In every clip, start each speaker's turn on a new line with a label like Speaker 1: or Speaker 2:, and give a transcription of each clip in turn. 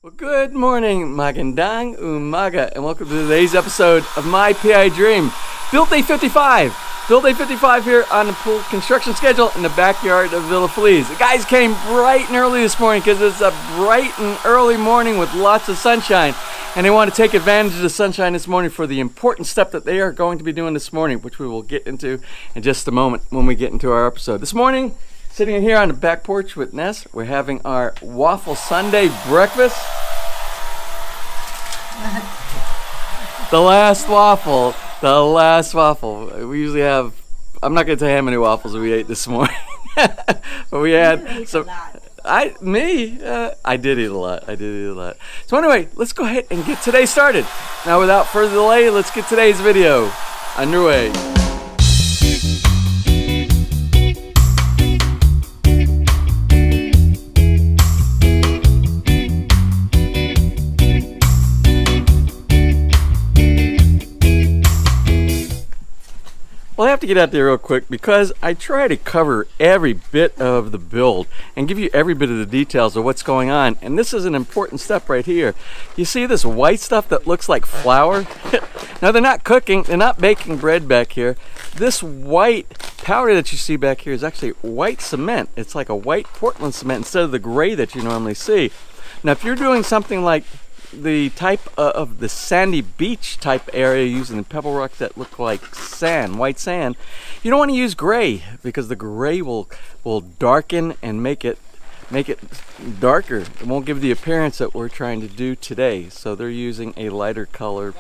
Speaker 1: Well, good morning, magandang umaga, and welcome to today's episode of My PI Dream. Build Day 55. Build Day 55 here on the pool construction schedule in the backyard of Villa Feliz. The guys came bright and early this morning because it's a bright and early morning with lots of sunshine. And they want to take advantage of the sunshine this morning for the important step that they are going to be doing this morning, which we will get into in just a moment when we get into our episode. This morning, sitting in here on the back porch with Ness, we're having our waffle Sunday breakfast. The last waffle. We usually have, I'm not going to tell you how many waffles we ate this morning. But we had some. I did eat a lot. So anyway, let's go ahead and get today started. Now without further delay, let's get today's video underway. Well, I have to get out there real quick because I try to cover every bit of the build and give you every bit of the details of what's going on. And this is an important step right here. You see this white stuff that looks like flour? Now, they're not cooking, they're not baking bread back here. This white powder that you see back here is actually white cement. It's like a white Portland cement instead of the gray that you normally see. Now, if you're doing something like the type of the sandy beach type area using the pebble rock that look like sand, white sand, you don't want to use gray because the gray will darken and make it darker. It won't give the appearance that we're trying to do today. So they're using a lighter color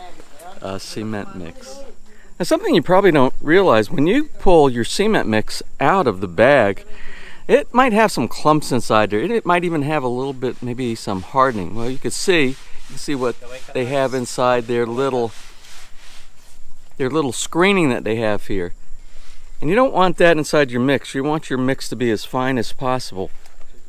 Speaker 1: cement mix. Now, something you probably don't realize, when you pull your cement mix out of the bag, it might have some clumps inside there. It might even have a little bit, maybe some hardening. Well, you can see what they have inside their little screening that they have here. And you don't want that inside your mix. You want your mix to be as fine as possible.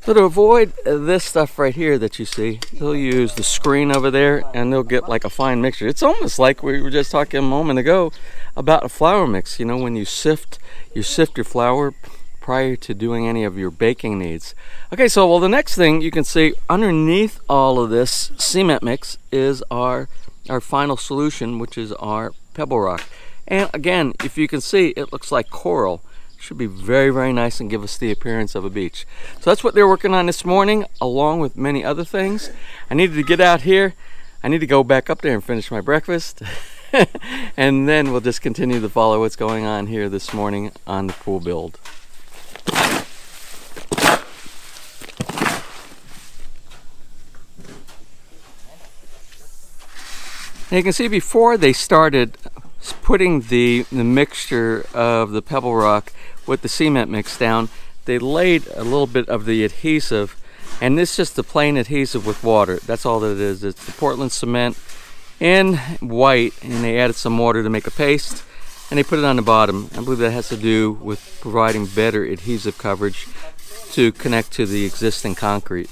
Speaker 1: So to avoid this stuff right here that you see, they'll use the screen over there and they'll get like a fine mixture. It's almost like we were just talking a moment ago about a flour mix. You know, when you sift your flour prior to doing any of your baking needs. Okay, so well, the next thing you can see underneath all of this cement mix is our final solution, which is our pebble rock. And again, if you can see, it looks like coral. Should be very, very nice and give us the appearance of a beach. So that's what they're working on this morning, along with many other things. I needed to get out here. I need to go back up there and finish my breakfast. And then we'll just continue to follow what's going on here this morning on the pool build. And you can see before they started putting the mixture of the pebble rock with the cement mix down, they laid a little bit of the adhesive, and this is just the plain adhesive with water. That's all that it is. It's the Portland cement in white, and they added some water to make a paste, and they put it on the bottom. I believe that has to do with providing better adhesive coverage to connect to the existing concrete.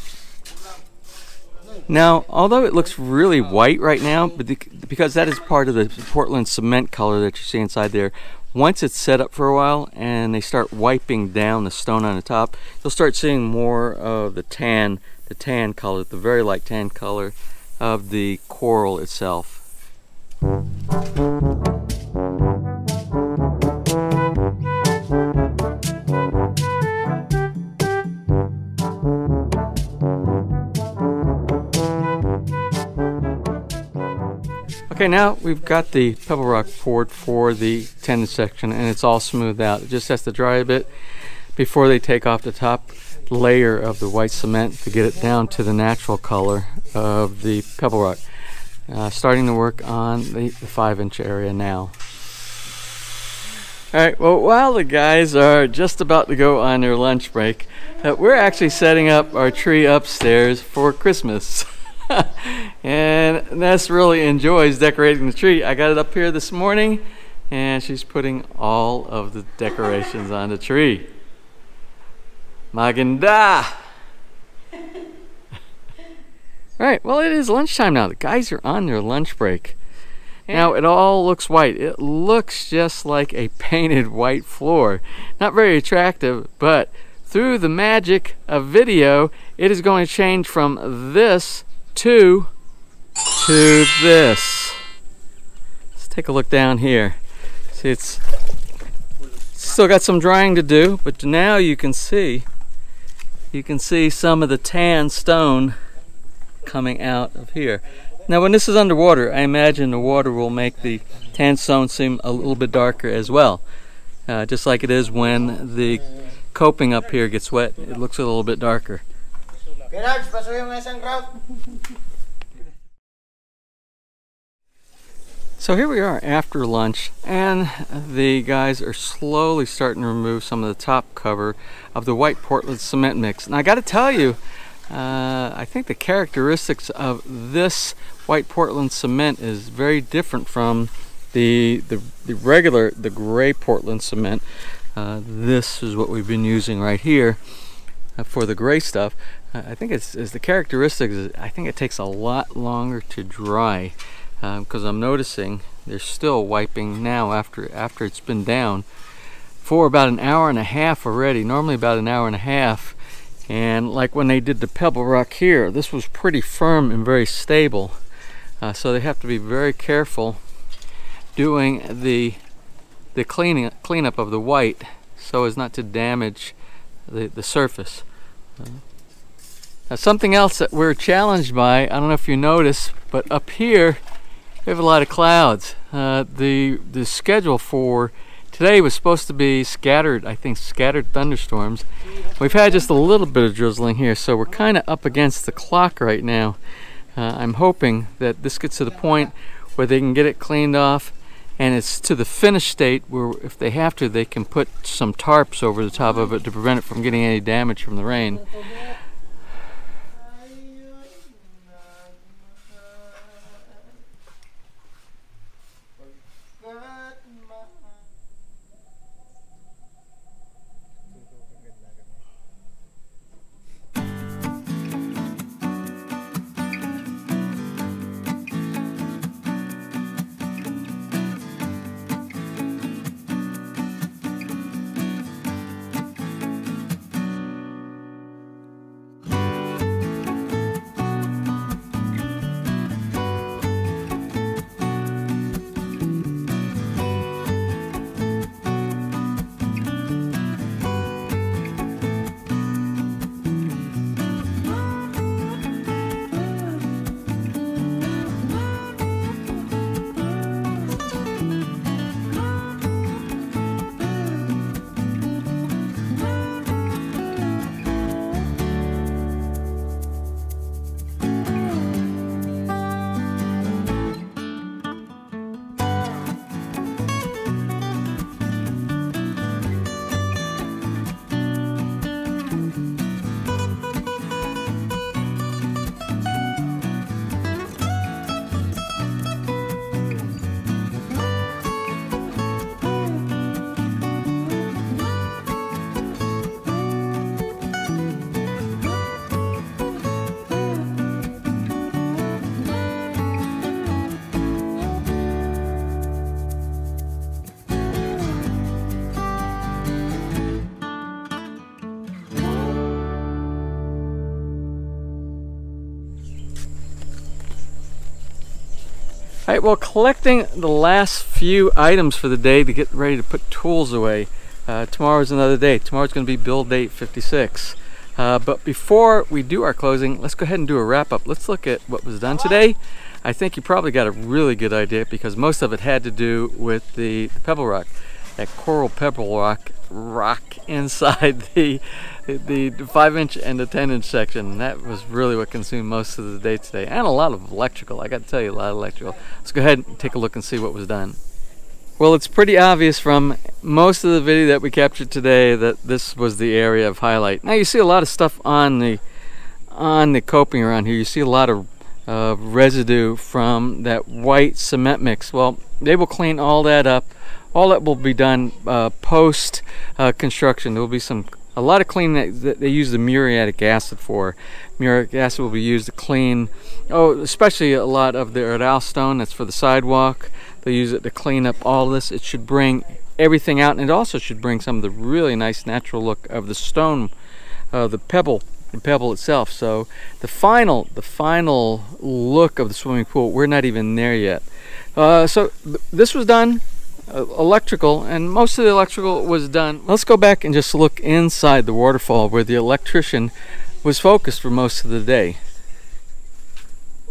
Speaker 1: Now, although it looks really white right now, but because that is part of the Portland cement color that you see inside there, once it's set up for a while and they start wiping down the stone on the top, you'll start seeing more of the tan color, the very light tan color of the coral itself. Okay, now we've got the pebble rock poured for the tendon section and it's all smoothed out. It just has to dry a bit before they take off the top layer of the white cement to get it down to the natural color of the pebble rock. Starting to work on the 5-inch area now. Alright, well, while the guys are just about to go on their lunch break, we're actually setting up our tree upstairs for Christmas. And Ness really enjoys decorating the tree. I got it up here this morning and she's putting all of the decorations on the tree. Maganda! Alright, well, it is lunchtime now. The guys are on their lunch break. Now it all looks white. It looks just like a painted white floor. Not very attractive, but through the magic of video, it is going to change from this to this. Let's take a look down here. See, it's still got some drying to do, but now you can see some of the tan stone coming out of here. Now when this is underwater, I imagine the water will make the tan stone seem a little bit darker as well. Just like it is when the coping up here gets wet, it looks a little bit darker. So here we are after lunch, and the guys are slowly starting to remove some of the top cover of the white Portland cement mix. And I got to tell you, I think the characteristics of this white Portland cement is very different from the gray Portland cement. This is what we've been using right here for the gray stuff. I think it's the characteristics. I think it takes a lot longer to dry. Because I'm noticing they're still wiping now after it's been down for about an hour and a half already, normally about an hour and a half. And like when they did the pebble rock here, this was pretty firm and very stable, so they have to be very careful doing the cleanup of the white so as not to damage the surface. Now something else that we're challenged by, I don't know if you notice, but up here we have a lot of clouds. The schedule for today was supposed to be scattered, I think scattered thunderstorms. We've had just a little bit of drizzling here, so we're kind of up against the clock right now. I'm hoping that this gets to the point where they can get it cleaned off and it's to the finished state where if they have to, they can put some tarps over the top of it to prevent it from getting any damage from the rain. Alright, well, collecting the last few items for the day to get ready to put tools away. Tomorrow's another day. Tomorrow's going to be build date 56. But before we do our closing, let's go ahead and do a wrap-up. Let's look at what was done today. I think you probably got a really good idea because most of it had to do with the pebble rock. That coral pebble rock inside the 5-inch and the 10-inch section. That was really what consumed most of the day today, and a lot of electrical. I got to tell you, a lot of electrical. Let's go ahead and take a look and see what was done. Well, it's pretty obvious from most of the video that we captured today that this was the area of highlight. Now you see a lot of stuff on the coping around here. You see a lot of residue from that white cement mix. Well, they will clean all that up. All that will be done post construction. There will be a lot of cleaning that they use the muriatic acid for. Muriatic acid will be used to clean, especially a lot of the Erdal stone. That's for the sidewalk. They use it to clean up all this. It should bring everything out, and it also should bring some of the really nice natural look of the stone, the pebble pebble itself. So the final look of the swimming pool, we're not even there yet. This was done electrical, and most of the electrical was done. Let's go back and just look inside the waterfall where the electrician was focused for most of the day.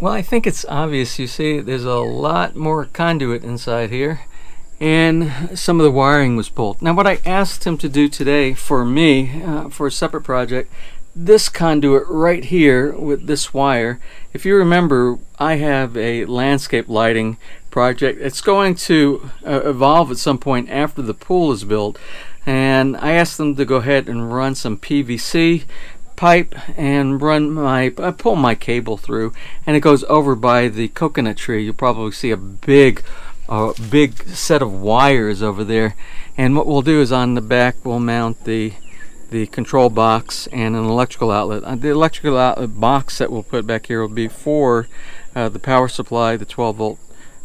Speaker 1: Well, I think it's obvious. You see there's a lot more conduit inside here, and some of the wiring was pulled. Now what I asked him to do today for me, for a separate project, this conduit right here with this wire, if you remember, I have a landscape lighting project. It's going to evolve at some point after the pool is built, and I asked them to go ahead and run some PVC pipe and pull my cable through, and it goes over by the coconut tree. You'll probably see a big set of wires over there, and what we'll do is on the back we'll mount the control box and an electrical outlet. The electrical outlet box that we'll put back here will be for the power supply, the 12-volt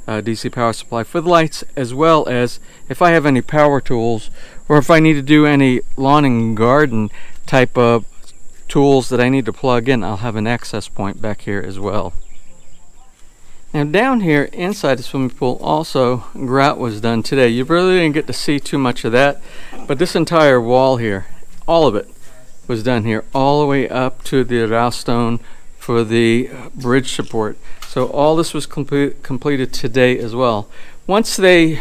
Speaker 1: DC power supply for the lights, as well as if I have any power tools, or if I need to do any lawn and garden type of tools that I need to plug in, I'll have an access point back here as well. Now down here inside the swimming pool also, grout was done today. You really didn't get to see too much of that, but this entire wall here, all of it was done here, all the way up to the rouse stone for the bridge support. So all this was completed today as well. Once they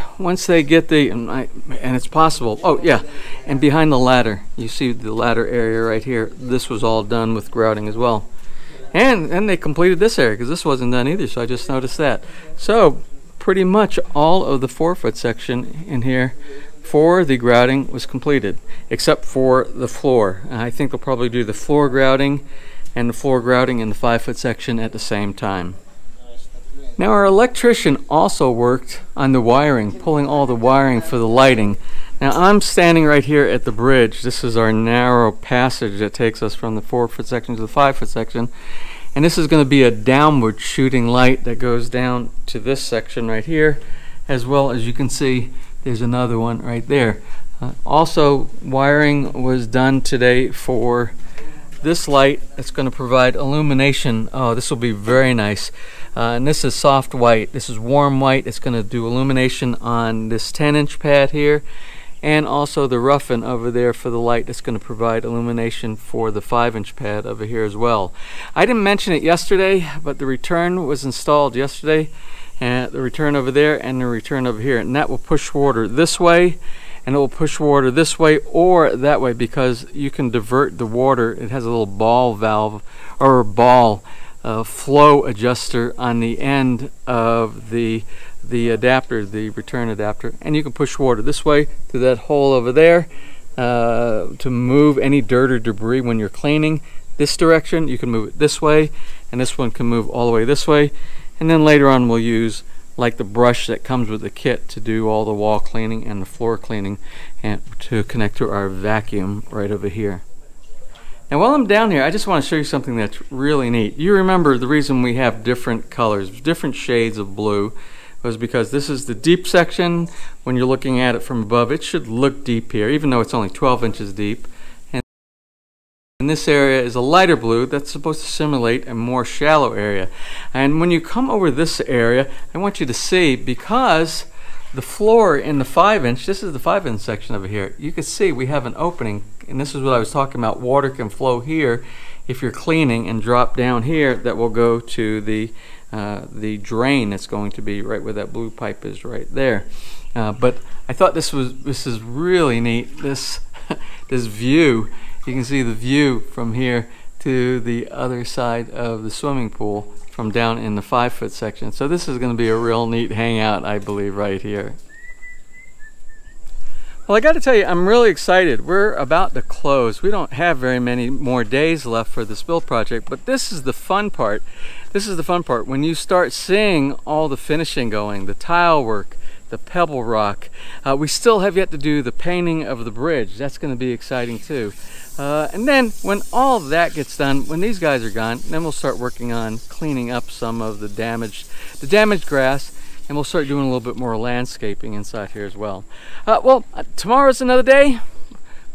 Speaker 1: get the, and it's possible, oh yeah, and behind the ladder, you see the ladder area right here, this was all done with grouting as well. And they completed this area, because this wasn't done either, so I just noticed that. So pretty much all of the 4-foot section in here for the grouting was completed, except for the floor. I think they'll probably do the floor grouting and the floor grouting in the 5-foot section at the same time. Now our electrician also worked on the wiring, pulling all the wiring for the lighting. Now I'm standing right here at the bridge. This is our narrow passage that takes us from the 4-foot section to the 5-foot section. And this is going to be a downward shooting light that goes down to this section right here, as well as you can see there's another one right there. Also, wiring was done today for this light that's going to provide illumination. Oh, this will be very nice. And this is soft white. This is warm white. It's going to do illumination on this 10-inch pad here, and also the roughen over there for the light that's going to provide illumination for the 5-inch pad over here as well. I didn't mention it yesterday, but the return was installed yesterday, and the return over there and the return over here, and that will push water this way, and it will push water this way or that way, because you can divert the water. It has a little ball valve or ball flow adjuster on the end of the adapter, the return adapter, and you can push water this way to that hole over there to move any dirt or debris when you're cleaning. This direction you can move it this way, and this one can move all the way this way. And then later on we'll use like the brush that comes with the kit to do all the wall cleaning and the floor cleaning, and to connect to our vacuum right over here. And while I'm down here, I just want to show you something that's really neat. You remember the reason we have different colors, different shades of blue, was because this is the deep section. When you're looking at it from above, it should look deep here, even though it's only 12 inches deep. And this area is a lighter blue that's supposed to simulate a more shallow area. And when you come over this area, I want you to see, because the floor in the 5-inch, this is the 5-inch section over here, you can see we have an opening, and this is what I was talking about. Water can flow here if you're cleaning and drop down here. That will go to the drain that's going to be right where that blue pipe is right there. But I thought this is really neat. This view, you can see the view from here to the other side of the swimming pool from down in the 5-foot section. So this is going to be a real neat hangout, I believe, right here. Well, I got to tell you, I'm really excited. We're about to close. We don't have very many more days left for this build project, but this is the fun part. This is the fun part. When you start seeing all the finishing going, the tile work, the pebble rock. We still have yet to do the painting of the bridge. That's going to be exciting too. And then when all that gets done, when these guys are gone, then we'll start working on cleaning up some of the damaged grass, and we'll start doing a little bit more landscaping inside here as well. Well, tomorrow's another day.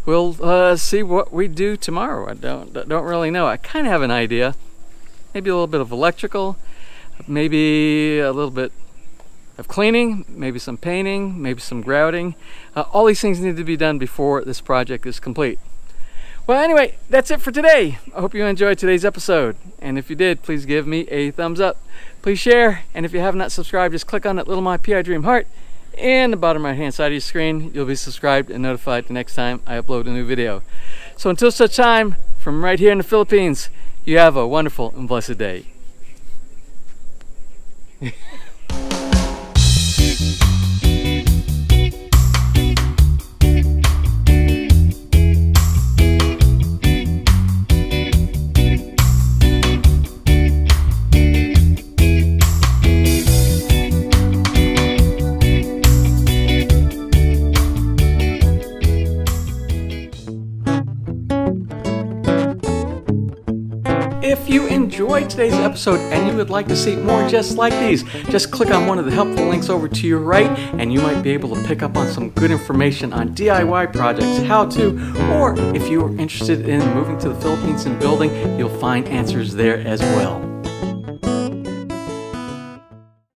Speaker 1: we'll see what we do tomorrow. I don't really know. I kind of have an idea. Maybe a little bit of electrical, maybe a little bit of cleaning, maybe some painting, maybe some grouting. All these things need to be done before this project is complete. Well, anyway, that's it for today. I hope you enjoyed today's episode. And if you did, please give me a thumbs up. Please share. And if you have not subscribed, just click on that little My PI Dream heart in the bottom right hand side of your screen. You'll be subscribed and notified the next time I upload a new video. So until such time, from right here in the Philippines, you have a wonderful and blessed day. If you enjoyed today's episode and you would like to see more just like these, just click on one of the helpful links over to your right and you might be able to pick up on some good information on DIY projects, how to, or if you are interested in moving to the Philippines and building, you'll find answers there as well.